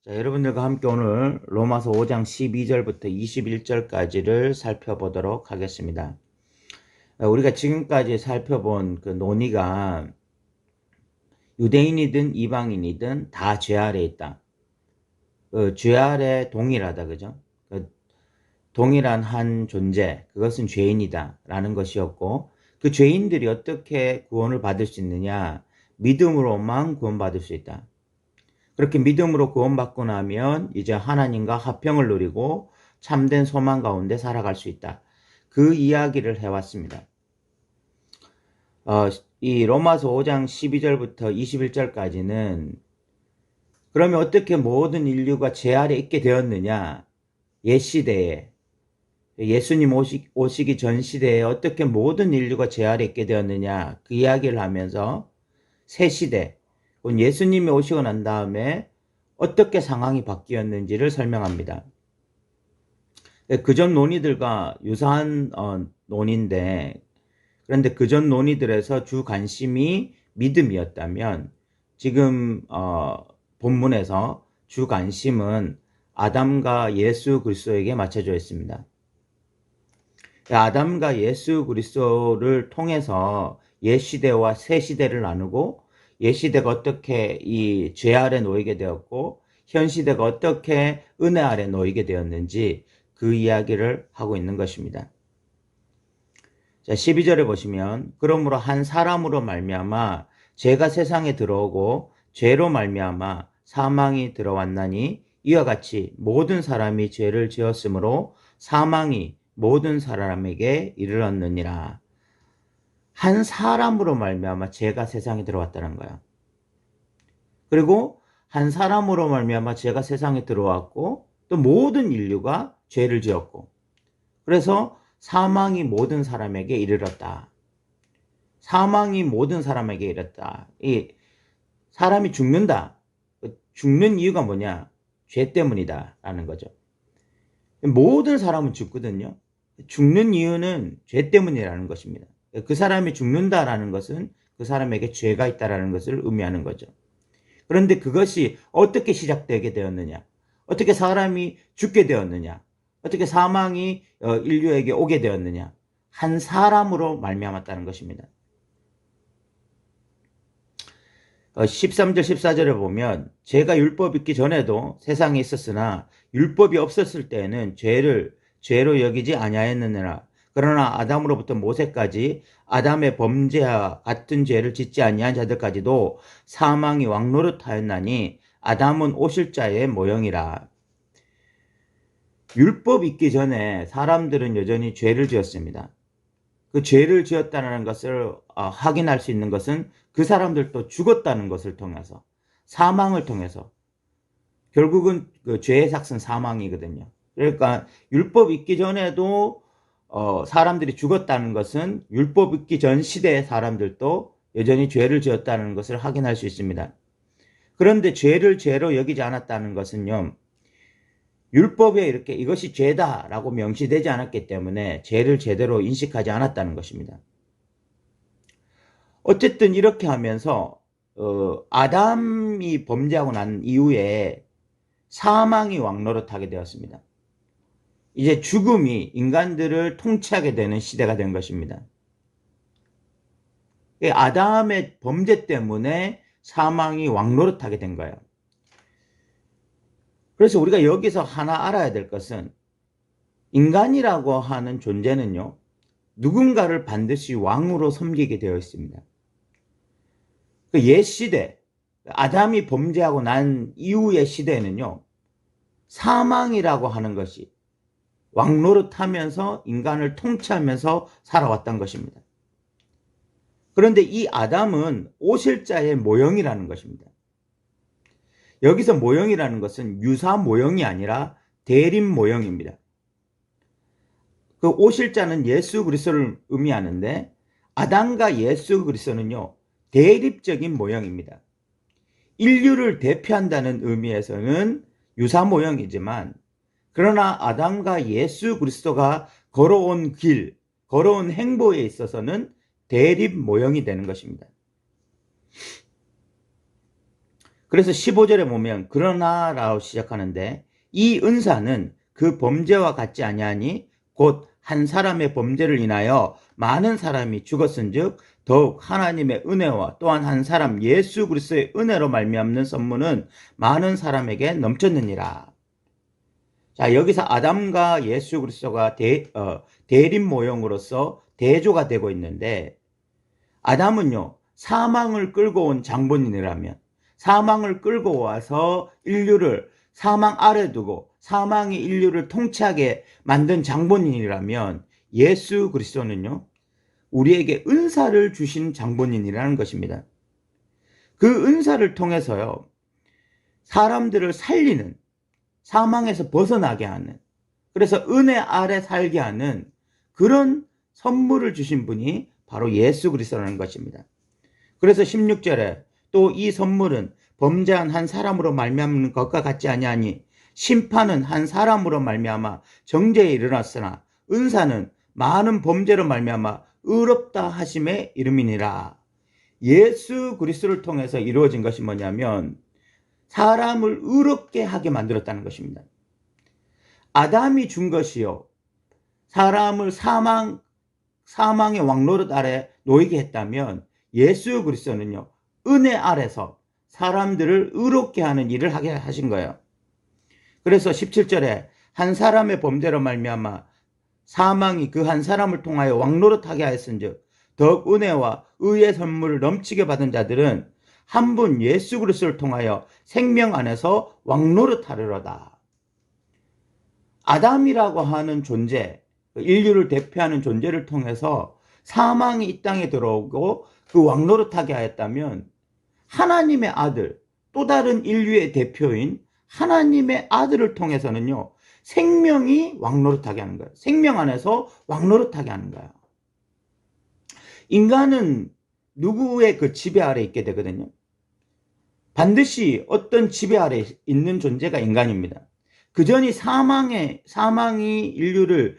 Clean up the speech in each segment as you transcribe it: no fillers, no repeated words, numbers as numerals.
자, 여러분들과 함께 오늘 로마서 5장 12절부터 21절까지를 살펴보도록 하겠습니다. 우리가 지금까지 살펴본 그 논의가 유대인이든 이방인이든 다 죄 아래에 있다. 죄 아래 동일하다. 그죠? 동일한 한 존재, 그것은 죄인이다 라는 것이었고, 그 죄인들이 어떻게 구원을 받을 수 있느냐? 믿음으로만 구원받을 수 있다. 그렇게 믿음으로 구원받고 나면 이제 하나님과 화평을 누리고 참된 소망 가운데 살아갈 수 있다. 그 이야기를 해왔습니다. 이 로마서 5장 12절부터 21절까지는 그러면 어떻게 모든 인류가 죄 아래 있게 되었느냐? 옛 시대에 예수님 오시기 전 시대에 어떻게 모든 인류가 죄 아래 있게 되었느냐? 그 이야기를 하면서 새 시대, 예수님이 오시고 난 다음에 어떻게 상황이 바뀌었는지를 설명합니다. 그전 논의들과 유사한 논의인데, 그런데 그전 논의들에서 주 관심이 믿음이었다면 지금 본문에서 주 관심은 아담과 예수 그리스도에게 맞춰져 있습니다. 아담과 예수 그리스도를 통해서 옛 시대와 새 시대를 나누고, 옛 시대가 어떻게 이 죄 아래 놓이게 되었고 현 시대가 어떻게 은혜 아래 놓이게 되었는지 그 이야기를 하고 있는 것입니다. 자, 12절에 보시면 그러므로 한 사람으로 말미암아 죄가 세상에 들어오고 죄로 말미암아 사망이 들어왔나니 이와 같이 모든 사람이 죄를 지었으므로 사망이 모든 사람에게 이르렀느니라. 한 사람으로 말미암아 죄가 세상에 들어왔다는 거야. 그리고 한 사람으로 말미암아 죄가 세상에 들어왔고 또 모든 인류가 죄를 지었고, 그래서 사망이 모든 사람에게 이르렀다. 사망이 모든 사람에게 이르렀다. 이 사람이 죽는다. 죽는 이유가 뭐냐? 죄 때문이다 라는 거죠. 모든 사람은 죽거든요. 죽는 이유는 죄 때문이라는 것입니다. 그 사람이 죽는다라는 것은 그 사람에게 죄가 있다라는 것을 의미하는 거죠. 그런데 그것이 어떻게 시작되게 되었느냐? 어떻게 사람이 죽게 되었느냐? 어떻게 사망이 인류에게 오게 되었느냐? 한 사람으로 말미암았다는 것입니다. 13절 14절에 보면 죄가 율법 있기 전에도 세상에 있었으나 율법이 없었을 때에는 죄로 여기지 아니하였느니라. 그러나 아담으로부터 모세까지 아담의 범죄와 같은 죄를 짓지 아니한 자들까지도 사망이 왕노릇하였나니 아담은 오실 자의 모형이라. 율법 있기 전에 사람들은 여전히 죄를 지었습니다. 그 죄를 지었다는 것을 확인할 수 있는 것은 그 사람들도 죽었다는 것을 통해서, 사망을 통해서. 결국은 그 죄의 삭은 사망이거든요. 그러니까 율법 있기 전에도 사람들이 죽었다는 것은 율법 있기 전 시대의 사람들도 여전히 죄를 지었다는 것을 확인할 수 있습니다. 그런데 죄를 죄로 여기지 않았다는 것은요, 율법에 이렇게 이것이 죄다라고 명시되지 않았기 때문에 죄를 제대로 인식하지 않았다는 것입니다. 어쨌든 이렇게 하면서 아담이 범죄하고 난 이후에 사망이 왕노릇하게 되었습니다. 이제 죽음이 인간들을 통치하게 되는 시대가 된 것입니다. 아담의 범죄 때문에 사망이 왕노릇하게 된 거예요. 그래서 우리가 여기서 하나 알아야 될 것은 인간이라고 하는 존재는요, 누군가를 반드시 왕으로 섬기게 되어 있습니다. 그 옛 시대, 아담이 범죄하고 난 이후의 시대에는요, 사망이라고 하는 것이 왕노릇하면서 인간을 통치하면서 살아왔던 것입니다. 그런데 이 아담은 오실 자의 모형이라는 것입니다. 여기서 모형이라는 것은 유사 모형이 아니라 대립 모형입니다. 그 오실 자는 예수 그리스도를 의미하는데 아담과 예수 그리스도는요, 대립적인 모형입니다. 인류를 대표한다는 의미에서는 유사 모형이지만, 그러나 아담과 예수 그리스도가 걸어온 길, 걸어온 행보에 있어서는 대립 모형이 되는 것입니다. 그래서 15절에 보면 그러나라고 시작하는데 이 은사는 그 범죄와 같지 아니하니 곧 한 사람의 범죄를 인하여 많은 사람이 죽었은즉 더욱 하나님의 은혜와 또한 한 사람 예수 그리스도의 은혜로 말미암는 선물은 많은 사람에게 넘쳤느니라. 자, 여기서 아담과 예수 그리스도가 대립 모형으로서 대조가 되고 있는데, 아담은요 사망을 끌고 온 장본인이라면, 사망을 끌고 와서 인류를 사망 아래 두고 사망이 인류를 통치하게 만든 장본인이라면, 예수 그리스도는요 우리에게 은사를 주신 장본인이라는 것입니다. 그 은사를 통해서요 사람들을 살리는, 사망에서 벗어나게 하는, 그래서 은혜 아래 살게 하는 그런 선물을 주신 분이 바로 예수 그리스도라는 것입니다. 그래서 16절에 또 이 선물은 범죄한 한 사람으로 말미암는 것과 같지 아니하니 심판은 한 사람으로 말미암아 정죄에 이르렀으나 은사는 많은 범죄로 말미암아 의롭다 하심의 이름이니라. 예수 그리스도를 통해서 이루어진 것이 뭐냐면 사람을 의롭게 하게 만들었다는 것입니다. 아담이 준 것이요 사람을 사망의 왕노릇 아래 놓이게 했다면, 예수 그리스도는요 은혜 아래서 사람들을 의롭게 하는 일을 하게 하신 거예요. 그래서 17절에 한 사람의 범죄로 말미암아 사망이 그 한 사람을 통하여 왕노릇하게 하였은즉 더욱 은혜와 의의 선물을 넘치게 받은 자들은 한 분 예수 그리스도를 통하여 생명 안에서 왕노릇하리로다. 아담이라고 하는 존재, 인류를 대표하는 존재를 통해서 사망이 이 땅에 들어오고 그 왕노릇하게 하였다면, 하나님의 아들, 또 다른 인류의 대표인 하나님의 아들을 통해서는요 생명이 왕노릇하게 하는 거예요. 생명 안에서 왕노릇하게 하는 거예요. 인간은 누구의 그 지배 아래 있게 되거든요. 반드시 어떤 지배 아래 있는 존재가 인간입니다. 그전이 사망이 인류를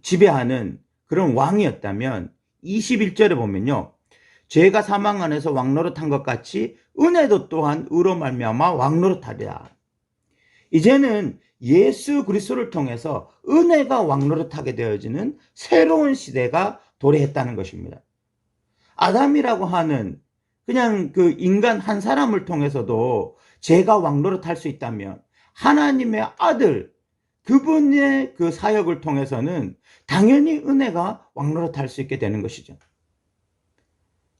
지배하는 그런 왕이었다면, 21절에 보면요 죄가 사망 안에서 왕노릇한 것 같이 은혜도 또한 의로 말미암아 왕노릇하리라. 이제는 예수 그리스도를 통해서 은혜가 왕노릇하게 되어지는 새로운 시대가 도래했다는 것입니다. 아담이라고 하는 그냥 그 인간 한 사람을 통해서도 죄가 왕노릇할 수 있다면, 하나님의 아들 그분의 그 사역을 통해서는 당연히 은혜가 왕노릇할 수 있게 되는 것이죠.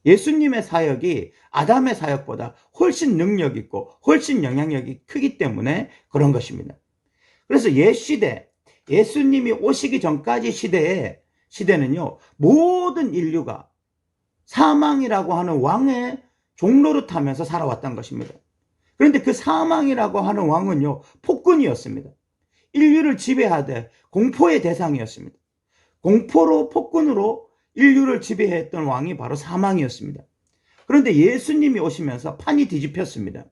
예수님의 사역이 아담의 사역보다 훨씬 능력 있고 훨씬 영향력이 크기 때문에 그런 것입니다. 그래서 옛 시대, 예수님이 오시기 전까지 시대는요 모든 인류가 사망이라고 하는 왕의 종로를 타면서 살아왔던 것입니다. 그런데 그 사망이라고 하는 왕은요 폭군이었습니다. 인류를 지배하되 공포의 대상이었습니다. 공포로, 폭군으로 인류를 지배했던 왕이 바로 사망이었습니다. 그런데 예수님이 오시면서 판이 뒤집혔습니다.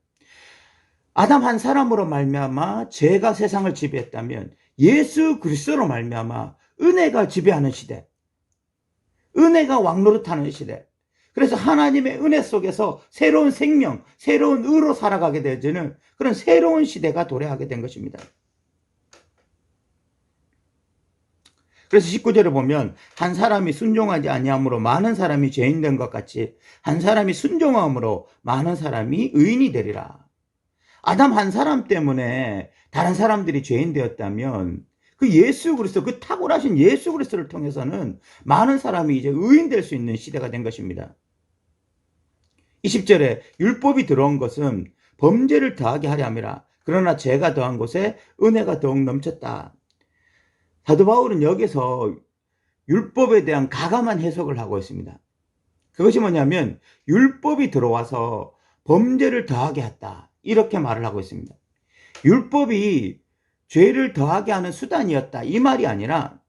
아담 한 사람으로 말미암아 죄가 세상을 지배했다면, 예수 그리스도로 말미암아 은혜가 지배하는 시대, 은혜가 왕노릇하는 시대, 그래서 하나님의 은혜 속에서 새로운 생명, 새로운 의로 살아가게 되어지는 그런 새로운 시대가 도래하게 된 것입니다. 그래서 19절에 보면 한 사람이 순종하지 아니함으로 많은 사람이 죄인 된 것 같이 한 사람이 순종함으로 많은 사람이 의인이 되리라. 아담 한 사람 때문에 다른 사람들이 죄인 되었다면, 그 예수 그리스도, 그 탁월하신 예수 그리스도를 통해서는 많은 사람이 이제 의인 될 수 있는 시대가 된 것입니다. 20절에 율법이 들어온 것은 범죄를 더하게 하려 함이라. 그러나 죄가 더한 곳에 은혜가 더욱 넘쳤다. 사도 바울은 여기서 율법에 대한 가감한 해석을 하고 있습니다. 그것이 뭐냐면 율법이 들어와서 범죄를 더하게 했다, 이렇게 말을 하고 있습니다. 율법이 죄를 더하게 하는 수단이었다, 이 말이 아니라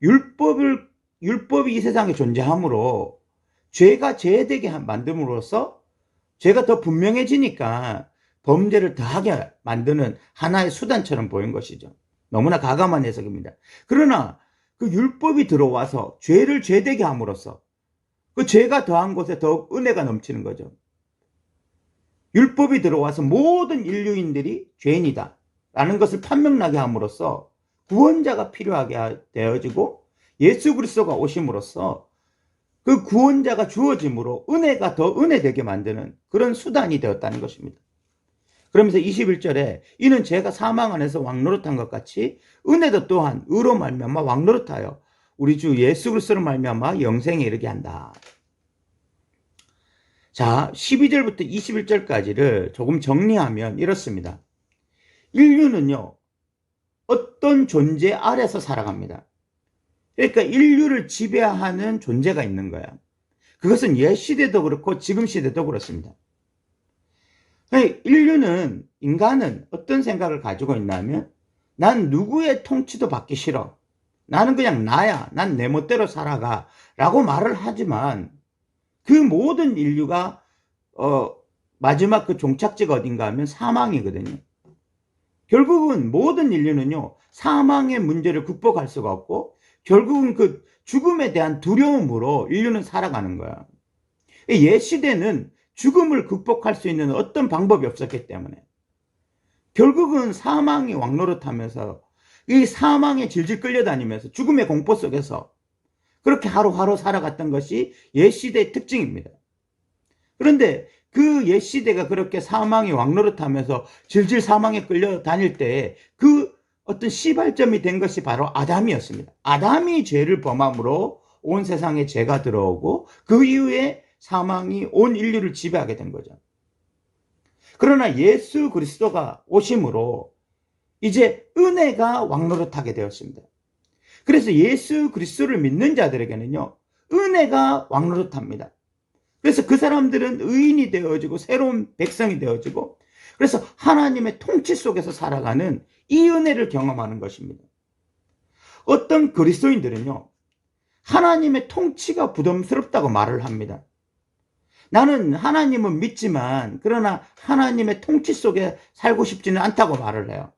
율법이 이 세상에 존재함으로 죄가 죄되게 만듦으로써 죄가 더 분명해지니까 범죄를 더하게 만드는 하나의 수단처럼 보인 것이죠. 너무나 가감한 해석입니다. 그러나 그 율법이 들어와서 죄를 죄되게 함으로써 그 죄가 더한 곳에 더욱 은혜가 넘치는 거죠. 율법이 들어와서 모든 인류인들이 죄인이다 라는 것을 판명나게 함으로써 구원자가 필요하게 되어지고 예수 그리스도가 오심으로써 그 구원자가 주어짐으로 은혜가 더 은혜되게 만드는 그런 수단이 되었다는 것입니다. 그러면서 21절에 이는 죄가 사망 안에서 왕노릇한 것 같이 은혜도 또한 의로 말미암아 왕노릇하여 우리 주 예수 그리스도로 말미암아 영생에 이르게 한다. 자, 12절부터 21절까지를 조금 정리하면 이렇습니다. 인류는요, 어떤 존재 아래서 살아갑니다. 그러니까 인류를 지배하는 존재가 있는 거야. 그것은 옛 시대도 그렇고 지금 시대도 그렇습니다. 인류는, 인간은 어떤 생각을 가지고 있냐면 난 누구의 통치도 받기 싫어. 나는 그냥 나야. 난 내 멋대로 살아가. 라고 말을 하지만 그 모든 인류가 마지막 그 종착지가 어딘가 하면 사망이거든요. 결국은 모든 인류는요, 사망의 문제를 극복할 수가 없고 결국은 그 죽음에 대한 두려움으로 인류는 살아가는 거야. 옛 시대는 죽음을 극복할 수 있는 어떤 방법이 없었기 때문에 결국은 사망이 왕노릇하면서 이 사망에 질질 끌려다니면서 죽음의 공포 속에서 그렇게 하루하루 살아갔던 것이 옛 시대의 특징입니다. 그런데 그 옛 시대가 그렇게 사망이 왕노릇하면서 질질 사망에 끌려다닐 때 그 어떤 시발점이 된 것이 바로 아담이었습니다. 아담이 죄를 범함으로 온 세상에 죄가 들어오고 그 이후에 사망이 온 인류를 지배하게 된 거죠. 그러나 예수 그리스도가 오심으로 이제 은혜가 왕노릇하게 되었습니다. 그래서 예수 그리스도를 믿는 자들에게는요, 은혜가 왕노릇합니다. 그래서 그 사람들은 의인이 되어지고 새로운 백성이 되어지고 그래서 하나님의 통치 속에서 살아가는 이 은혜를 경험하는 것입니다. 어떤 그리스도인들은요, 하나님의 통치가 부담스럽다고 말을 합니다. 나는 하나님은 믿지만 그러나 하나님의 통치 속에 살고 싶지는 않다고 말을 해요.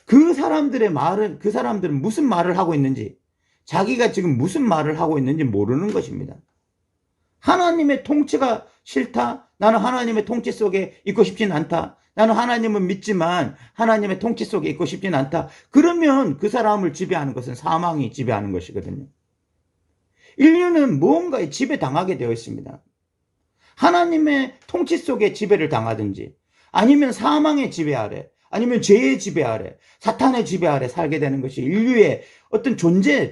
그 사람들은 무슨 말을 하고 있는지, 자기가 지금 무슨 말을 하고 있는지 모르는 것입니다. 하나님의 통치가 싫다? 나는 하나님의 통치 속에 있고 싶진 않다. 나는 하나님은 믿지만 하나님의 통치 속에 있고 싶진 않다. 그러면 그 사람을 지배하는 것은 사망이 지배하는 것이거든요. 인류는 무언가에 지배당하게 되어 있습니다. 하나님의 통치 속에 지배를 당하든지 아니면 사망의 지배 아래 아니면 죄의 지배 아래 사탄의 지배 아래 살게 되는 것이 인류의 어떤 존재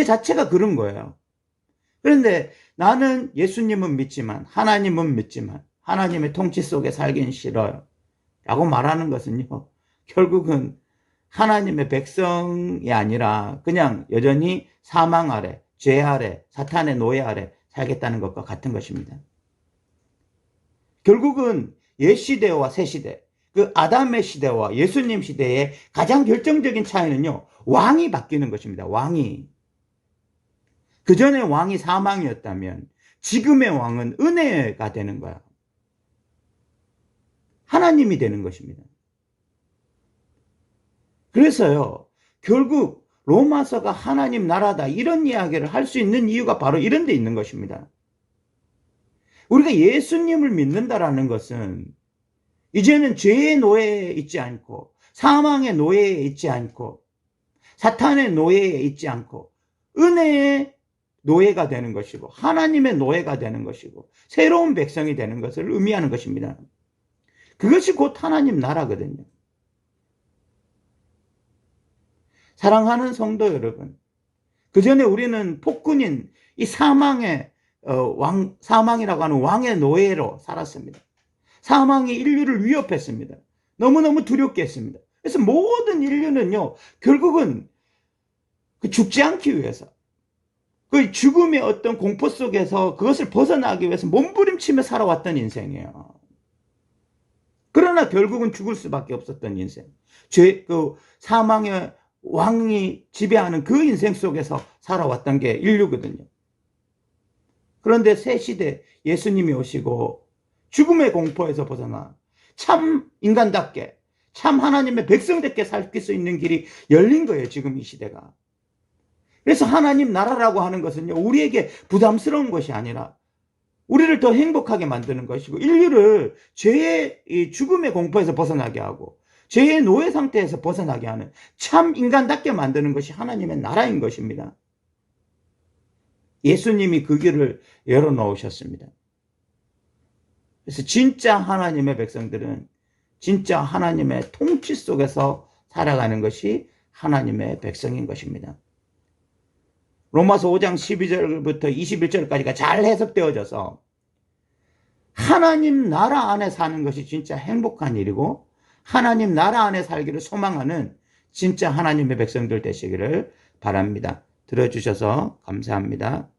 자체가 그런 거예요. 그런데 나는 예수님은 믿지만 하나님은 믿지만 하나님의 통치 속에 살긴 싫어요 라고 말하는 것은요, 결국은 하나님의 백성이 아니라 그냥 여전히 사망 아래, 죄 아래, 사탄의 노예 아래 살겠다는 것과 같은 것입니다. 결국은 옛 시대와 새 시대, 그 아담의 시대와 예수님 시대의 가장 결정적인 차이는요, 왕이 바뀌는 것입니다. 왕이. 그 전에 왕이 사망이었다면 지금의 왕은 은혜가 되는 거야. 하나님이 되는 것입니다. 그래서요, 결국 로마서가 하나님 나라다 이런 이야기를 할 수 있는 이유가 바로 이런 데 있는 것입니다. 우리가 예수님을 믿는다라는 것은 이제는 죄의 노예에 있지 않고 사망의 노예에 있지 않고 사탄의 노예에 있지 않고 은혜의 노예가 되는 것이고 하나님의 노예가 되는 것이고 새로운 백성이 되는 것을 의미하는 것입니다. 그것이 곧 하나님 나라거든요. 사랑하는 성도 여러분, 그 전에 우리는 폭군인 이 사망이라고 하는 왕의 노예로 살았습니다. 사망이 인류를 위협했습니다. 너무너무 두렵게 했습니다. 그래서 모든 인류는요, 결국은 죽지 않기 위해서 그 죽음의 어떤 공포 속에서 그것을 벗어나기 위해서 몸부림치며 살아왔던 인생이에요. 그러나 결국은 죽을 수밖에 없었던 인생. 사망의 왕이 지배하는 그 인생 속에서 살아왔던 게 인류거든요. 그런데 새 시대 예수님이 오시고 죽음의 공포에서 벗어나 참 인간답게, 참 하나님의 백성답게 살 수 있는 길이 열린 거예요, 지금 이 시대가. 그래서 하나님 나라라고 하는 것은요, 우리에게 부담스러운 것이 아니라 우리를 더 행복하게 만드는 것이고 인류를 죄의 이 죽음의 공포에서 벗어나게 하고 죄의 노예 상태에서 벗어나게 하는 참 인간답게 만드는 것이 하나님의 나라인 것입니다. 예수님이 그 길을 열어놓으셨습니다. 그래서 진짜 하나님의 백성들은 진짜 하나님의 통치 속에서 살아가는 것이 하나님의 백성인 것입니다. 로마서 5장 12절부터 21절까지가 잘 해석되어져서 하나님 나라 안에 사는 것이 진짜 행복한 일이고 하나님 나라 안에 살기를 소망하는 진짜 하나님의 백성들 되시기를 바랍니다. 들어주셔서 감사합니다.